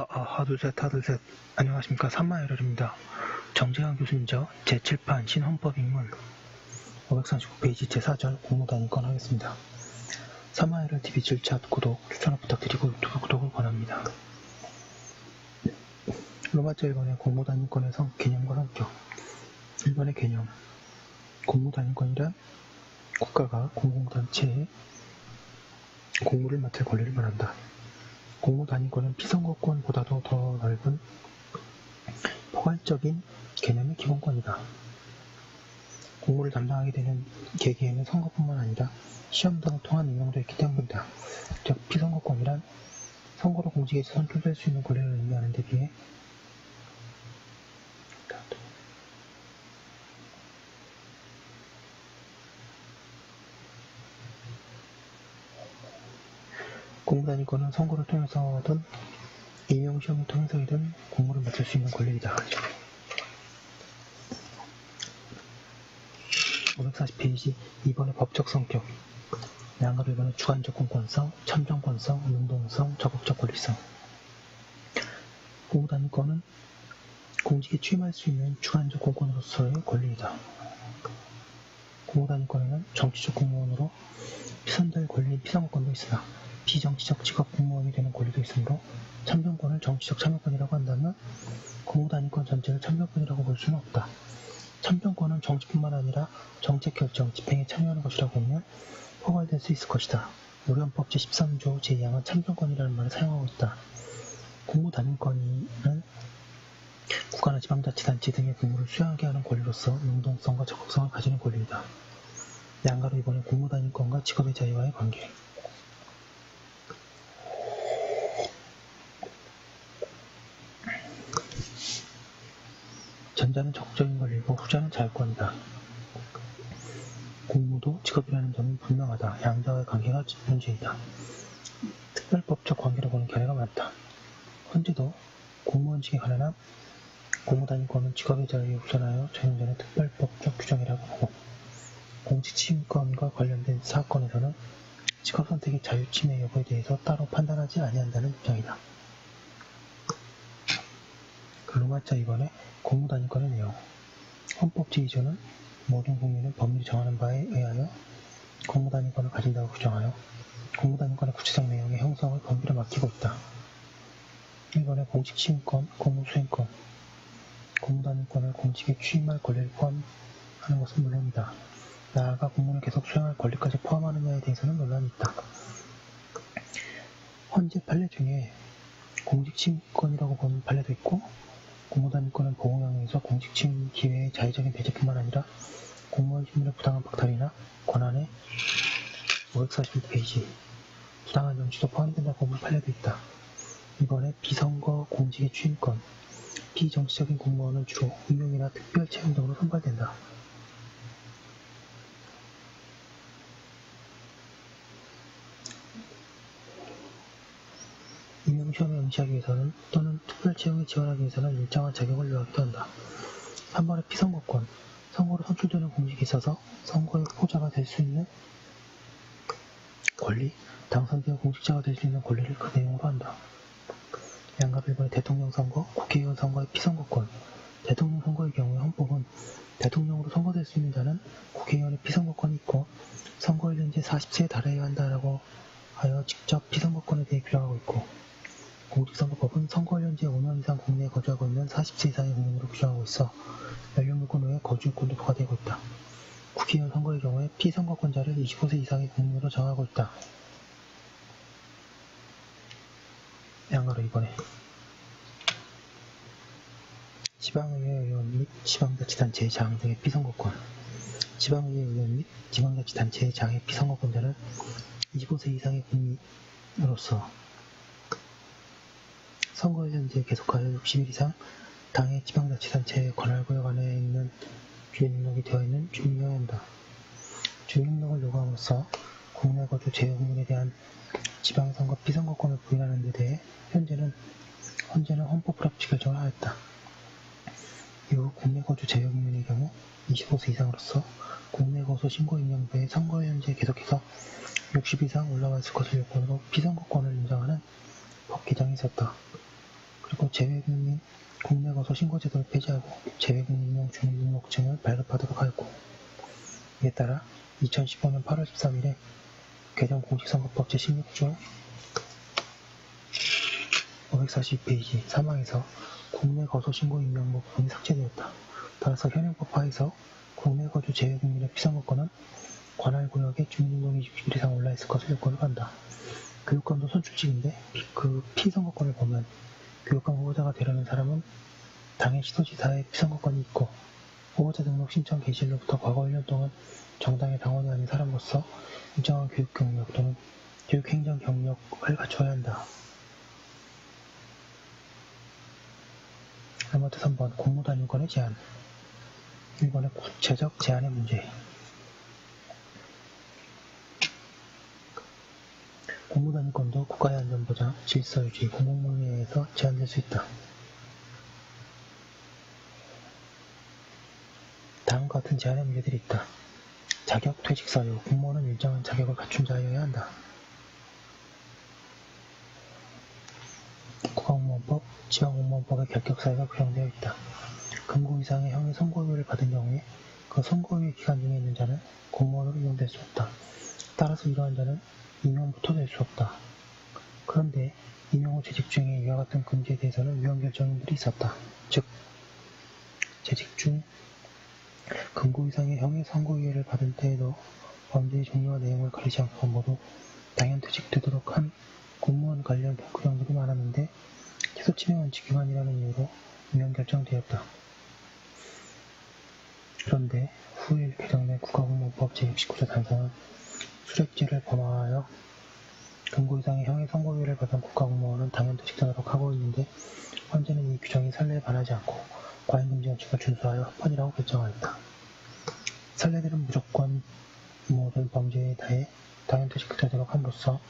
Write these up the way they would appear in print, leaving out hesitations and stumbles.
하둘셋. 안녕하십니까. 삼마열혈입니다. 정재환 교수님저 제7판 신헌법입문 539페이지 제4절 공모단위권 하겠습니다. 삼마열혈 TV 7차 구독, 추천을 부탁드리고 유튜브 구독을 권합니다. 로마자 1번의 공모단위권의 개념과 성격. 1번의 개념. 공모단위권이란 국가가 공공단체에 공모를 맡을 권리를 말한다. 공모단위권은 피선거권보다도 더 넓은 포괄적인 개념의 기본권이다. 공모를 담당하게 되는 계기에는 선거뿐만 아니라 시험 등을 통한 임명도 있기 때문이다. 즉, 피선거권이란 선거로 공직에서 선출될 수 있는 권리를 의미하는 데 비해 공모단위권은 선거를 통해서든 임용시험을 통해서든 공모를 맡을 수 있는 권리이다. 540페이지 2번의 법적 성격. 양가로 1번의 주관적 공권성, 참정권성, 능동성, 적극적 권리성. 공모단위권은 공직에 취임할 수 있는 주관적 공권으로서의 권리이다. 공모단위권에는 정치적 공무원으로 피선될 권리인 피선거권도 있으나 비정치적 직업 공무원이 되는 권리도 있으므로 참정권을 정치적 참여권이라고 한다면 공모단위권 전체를 참여권이라고 볼 수는 없다. 참정권은 정치뿐만 아니라 정책 결정, 집행에 참여하는 것이라고 보면 포괄될 수 있을 것이다. 우리헌법 제13조 제2항은 참정권이라는 말을 사용하고 있다. 공모단위권은 국가나 지방자치단체 등의 공모를 수행하게 하는 권리로서 능동성과 적극성을 가지는 권리이다. 양가로 이번에 공모단위권과 직업의 자유와의 관계. 전자는 적극적인 권리이고 후자는 자유권이다. 공모도 직업이라는 점은 분명하다. 양자와의 관계가 문제이다. 특별법적 관계로 보는 견해가 많다. 현재도 공무원직에 관한 공모단위권은 직업의 자유에 우선하여 적용되는 특별법적 규정이라고 보고 공직침해권과 관련된 사건에서는 직업선택의 자유침해 여부에 대해서 따로 판단하지 아니한다는 입장이다. 로마자 2번의 공모단위권의 내용. 헌법 제2조는 모든 국민은 법률이 정하는 바에 의하여 공모단위권을 가진다고 규정하여 공모단위권의 구체적 내용의 형성을 법률에 맡기고 있다. 1번의 공직침해권, 공모수행권. 공모단위권을 공직에 취임할 권리를 포함하는 것은 물론이다. 나아가 공무원을 계속 수행할 권리까지 포함하느냐에 대해서는 논란이 있다. 헌재 판례 중에 공직침해권이라고 보는 판례도 있고 공모단위권은 보호명령에서 공직침 기회의 자의적인 배제뿐만 아니라 공무원 신분의 부당한 박탈이나 권한의 541페이지 부당한 정치도 포함된다고 보는 판례도 있다. 이번에 비선거 공직의 취임권. 비정치적인 공무원은 주로 임용이나 특별 채용 등으로 선발된다. 임용시험에 응시하기 위해서는 또는 특별 채용에 지원하기 위해서는 일정한 자격을 요하기도 한다. 3번의 피선거권. 선거로 선출되는 공직에 있어서 선거의 후보자가 될 수 있는 권리, 당선되어 공직자가 될 수 있는 권리를 그 내용으로 한다. 양가 1번의 대통령 선거, 국회의원 선거의 피선거권. 대통령 선거의 경우에 헌법은 대통령으로 선거될 수 있는 자는 국회의원의 피선거권이 있고 선거일 현재 40세에 달해야 한다라고 하여 직접 피선거권에 대해 규정하고 있고 공직선거법은 선거일 현재 5년 이상 국내에 거주하고 있는 40세 이상의 국민으로 규정하고 있어 연령요건 외에 거주요건도 부과되고 있다. 국회의원 선거의 경우에 피선거권자를 25세 이상의 국민으로 정하고 있다. 양가로 이번에 지방의회 의원 및 지방자치단체의 장 등의 피선거권. 지방의회 의원 및 지방자치단체의 장의 피선거권자는 25세 이상의 국민으로서 선거일 현재 계속하여 60일 이상 당의 지방자치단체의 관할구역 안에 있는 주민등록이 되어 있는 주민이어야 한다. 주민등록을 요구함으로써 국내 거주 재외국민에 대한 지방선거 피선거권을 부인하는 데 대해 현재는 헌법 불합치 결정을 하였다. 이후 국내 거주 재외국민의 경우 25세 이상으로서 국내 거소 신고 임명부에 선거 현재 계속해서 60 이상 올라와 있을 것을 요건으로 피선거권을 인정하는 법 개정이 있었다. 그리고 재외국민 국내 거소 신고제도를 폐지하고 재외국민 임용 등록증을 발급하도록 하였고, 이에 따라 2015년 8월 13일에 개정 공직선거법 제16조 542페이지 3항에서 국내 거소 신고 임명부 부분이 삭제되었다. 따라서 현행법 하에서 국내 거주 재외국민의 피선거권은 관할 구역에 주민등록이 60일 이상 올라있을 것을 요건으로 한다. 교육감도 선출직인데 그 피선거권을 보면 교육감 후보자가 되려는 사람은 당의 시도지사의 피선거권이 있고, 후보자 등록 신청 개시일로부터 과거 1년 동안 정당의 당원이 아닌 사람으로서 일정한 교육 경력 또는 교육행정 경력을 갖춰야 한다. 나머지 3번 공무단위권의 제한. 1번의 구체적 제한의 문제. 공무단위권도 국가의 안전보장, 질서유지, 공공물에 의해서 제한될 수 있다. 다음과 같은 제한의 문제들이 있다. 자격, 퇴직 사유. 공무원은 일정한 자격을 갖춘 자여야 한다. 국가공무원법, 지방공무원법의 결격 사유가 규정되어 있다. 금고 이상의 형의 선고유예를 받은 경우에 그 선고유예 기간 중에 있는 자는 공무원으로 임용될 수 없다. 따라서 이러한 자는 임용부터 될 수 없다. 그런데 임용 후 재직 중에 이와 같은 금지에 대해서는 위헌 결정들이 있었다. 즉, 재직 중 금고 이상의 형의 선고유예를 받은 때에도 범죄의 종류와 내용을 가리지 않고 모두 당연퇴직되도록 한 공무원 관련 규정들이 많았는데 기소침해 원칙 위반이라는 이유로 위헌 결정되었다. 그런데 후일 개정된 국가공무원법 제69조 단서는 수력죄를 범하여 금고 이상의 형의 선고유예를 받은 국가공무원은 당연퇴직되도록 하고 있는데, 헌재는 이 규정이 선례에 반하지 않고 과잉금지 원칙을 준수하여 합헌이라고 결정하였다. 선례들은 무조건 모든 범죄에 대해 당연퇴직되도록 함으로써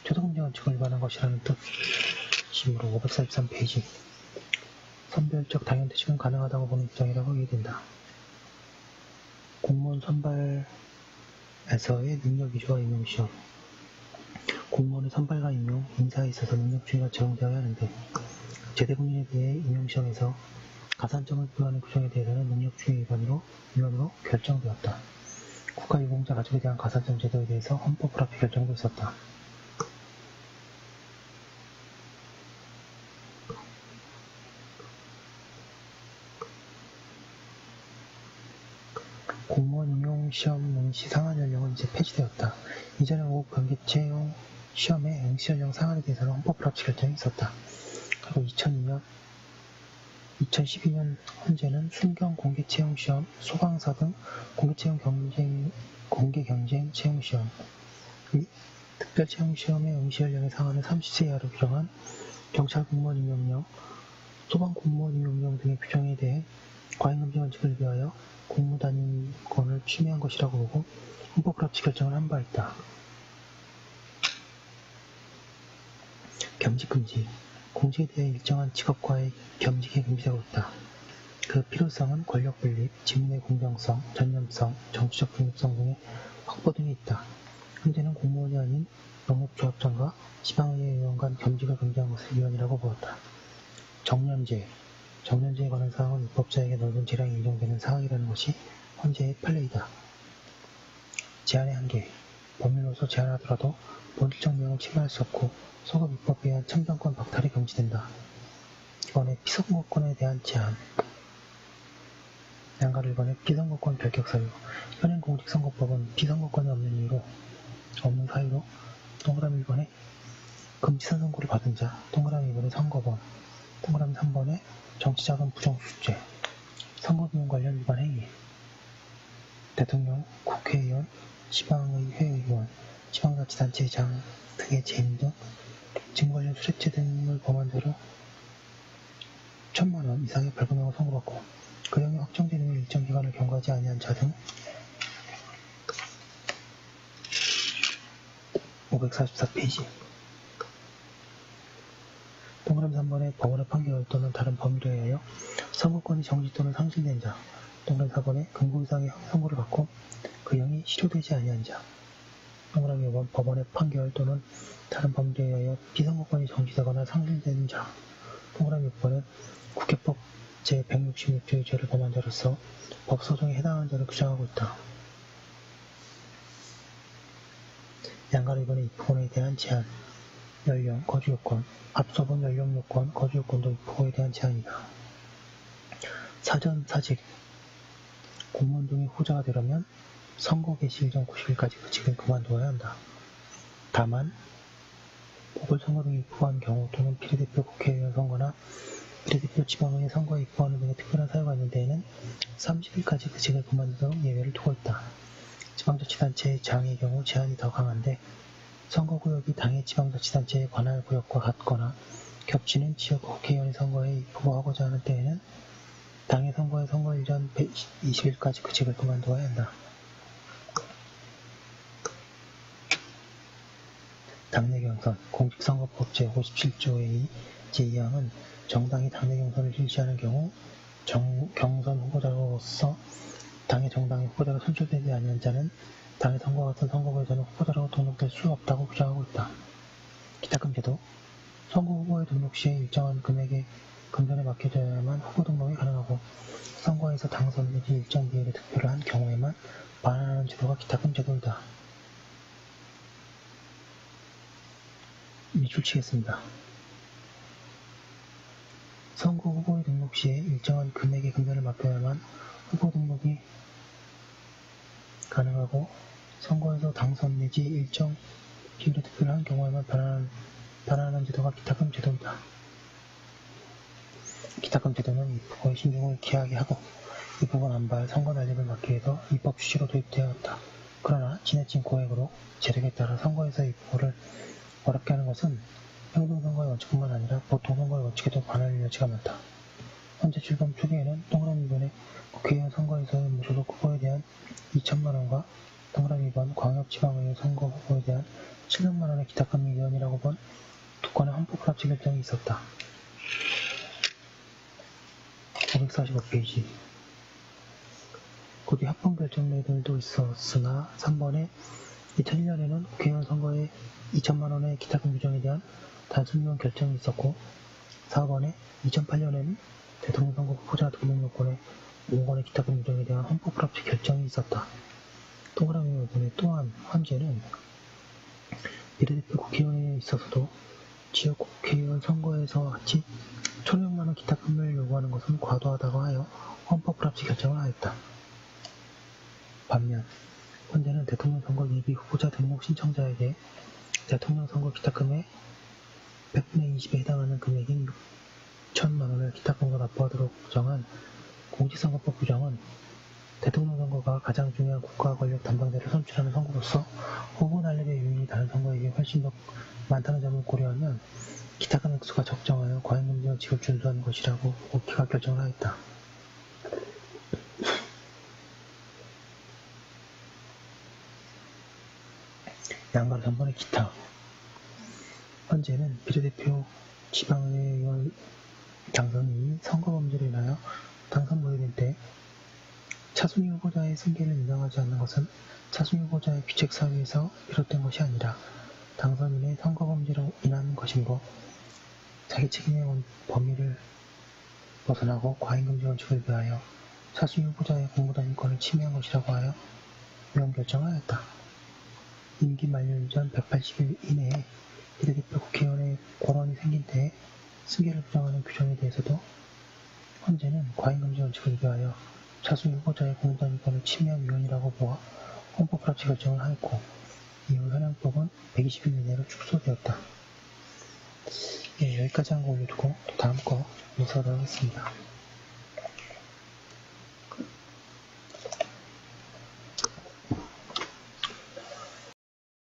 최소금지 원칙을 위반한 것이라는 뜻이므로 543페이지 선별적 당연퇴직은 가능하다고 보는 입장이라고 이해된다. 공무원 선발에서의 능력 위주와 임용시험. 공무원의 선발과 임용, 인사에 있어서 능력주의가 적용되어야 하는데 제대국민에 대해 임용시험에서 가산점을 부여하는 규정에 대해서는 능력주의 위반으로 결정되었다. 국가유공자 가족에 대한 가산점 제도에 대해서 헌법 불합치 결정도 있었다. 공무원 임용시험 응시 상한 연령은 이제 폐지되었다. 이전에 5급 경계채용 시험의 응시 연령 상한에 대해서는 헌법 불합치 결정이 있었다. 그리고 2012년 현재는 순경 공개채용시험, 소방사 등 공개 경쟁 채용시험, 특별채용시험의 응시 연령의 상한을 30세 이하로 규정한 경찰 공무원 임용령, 소방 공무원 임용령 등의 규정에 대해 과잉금지 원칙을 위하여 공무단위권을 침해한 것이라고 보고 헌법 불합치 결정을 한 바 있다. 겸직금지. 공직에 대해 일정한 직업과의 겸직이 금지되고 있다. 그 필요성은 권력 분립, 직무의 공정성, 전념성, 정치적 중립성 등의 확보 등이 있다. 현재는 공무원이 아닌 농업조합장과 지방의회 의원 간 겸직을 금지한 것을 위헌이라고 보았다. 정년제. 정년제에 관한 사항은 입법자에게 넓은 재량이 인정되는 사항이라는 것이 헌재의 판례이다. 제한의 한계. 법률로서 제한하더라도 본질적 내용을 침해할 수 없고 소급 입법에 의한 참정권 박탈이 금지된다. 이번에 피선거권에 대한 제한. 양가를 이번에 피선거권 결격 사유. 현행 공직선거법은 피선거권이 없는 사유로 동그라미 1번에 금지선 선고를 받은 자, 동그라미 2번에 선거범, 동그라미 3번에 정치자금 부정수재, 선거비용 관련 위반 행위, 대통령, 국회의원, 지방의회 의원, 지방자치단체장 등의 재임 등 직무 관련 수뢰죄 등을 범한 죄로 1,000만원 이상의 벌금형을 선고받고 그 형이 확정된 후에 일정 기간을 경과하지 아니한 자 등 544페이지 동그라미 3번에 법원의 판결 또는 다른 법률에 의하여 선거권이 정지 또는 상실된 자, 동그라미 4번에 금고 이상의 선고를 받고 그 형이 실효되지 아니한 자, 동그라미 5번 법원의 판결 또는 다른 법률에 의하여 피선거권이 정지되거나 상실된 자, 동그라미 6번은 국회법 제166조의 죄를 범한 자로서 법소송에 해당하는 자를 규정하고 있다. 양가로 2번의 입후보에 대한 제한, 연령, 거주요건, 앞서 본 연령요건, 거주요건도 입후보에 대한 제한이다. 사전, 사직, 공무원 등의 후보자가 되려면 선거 개시 일정 90일까지 그 직을 그만두어야 한다. 다만 보궐선거 등에 입후보한 경우 또는 비례대표 국회의원 선거나 비례대표 지방의회 선거에 입후하는 등의 특별한 사유가 있는 데에는 30일까지 그 직을 그만두도록 예외를 두고 있다. 지방자치단체의 장의 경우 제한이 더 강한데 선거구역이 당의 지방자치단체의 관할 구역과 같거나 겹치는 지역 국회의원 선거에 입후보하고자 하는 때에는 당의 선거의 선거일 전 120일까지 그 직을 그만두어야 한다. 당내 경선, 공직선거법 제57조의 제2항은 정당이 당내 경선을 실시하는 경우 경선 후보자로서 당의 정당의 후보자로 선출되지 아니한 자는 당의 선거와 같은 선거구에서는 후보자로 등록될 수 없다고 규정하고 있다. 기타금 제도, 선거 후보에 등록 시에 일정한 금액의 금전에 맡겨져야만 후보 등록이 가능하고 선거에서 당선 내지 일정 기회를 득표를 한 경우에만 반환하는 제도가 기타금 제도이다. 밑줄 치겠습니다. 선거 후보의 등록 시에 일정한 금액의 금전을 맡겨야만 후보 등록이 가능하고 선거에서 당선 내지 일정 기회로 득표를 한 경우에만 반환하는 제도가 기타금 제도이다. 기타금 제도는 입후보의 신중을 기하게 하고 입후보 남발 선거 난립을 막기 위해서 입법 취지로 도입되었다. 그러나 지나친 고액으로 재력에 따라 선거에서 입후보를 어렵게 하는 것은 평등선거의 원칙뿐만 아니라 보통선거의 원칙에도 반할 여지가 많다. 현재 출범 초기에는 동그라미 2번의 국회의원 선거에서의 무소속 후보에 대한 2천만원과 동그라미 2번 광역지방의회 선거 후보에 대한 700만원의 기타금이 위헌이라고 본 두 건의 헌법합치 결정이 있었다. 545페이지 그 뒤 합헌 결정례들도 있었으나 3번에 2001년에는 국회의원 선거에 2천만원의 기타금 규정에 대한 단순 위헌 결정이 있었고 4번에 2008년에는 대통령 선거 후보자 등록 요건에 5건의 기타금 규정에 대한 헌법 불합치 결정이 있었다. 동그라미 5번에 또한 현재는 비례대표 국회의원에 있어서도 지역 국회의원 선거에서 같이 1,500만원 기타금을 요구하는 것은 과도하다고 하여 헌법 불합치 결정을 하였다. 반면 현재는 대통령 선거 예비 후보자 등록 신청자에게 대통령 선거 기타금의 100분의 20에 해당하는 금액인 6천만원을 기타금으로 납부하도록 정한 공직선거법 규정은 대통령 선거가 가장 중요한 국가 권력 담당자를 선출하는 선거로서 후보 난립의 요인이 다른 선거에게 훨씬 더 많다는 점을 고려하면 기타금 액수가 적정하여 과잉금지 원칙을 준수하는 것이라고 국회가 결정을 하였다. 양가로 3번의 기타 현재는 비례대표 지방의회 의원 당선인이 선거범죄로 인하여 당선 무효된 때 차순위 후보자의 승계를 인정하지 않는 것은 차순위 후보자의 규책 사유에서 비롯된 것이 아니라 당선인의 선거범죄로 인한 것이고 자기 책임의 범위를 벗어나고 과잉금지 원칙을 위하여 차순위 후보자의 공무단위권을 침해한 것이라고 하여 위헌 결정하였다. 임기 만료 전 180일 이내에 비례대표 국회의원의 권한이 생긴 때에 승계를 부정하는 규정에 대해서도 현재는 과잉금지 원칙을 위하여 차순위 후보자의 공무단위권을 침해한 위헌이라고 보아 헌법 불합치 결정을 하였고 이후 현행법은 120일 이내로 축소되었다. 예, 여기까지 한 거 올려두고 또 다음 거 문서를 하겠습니다.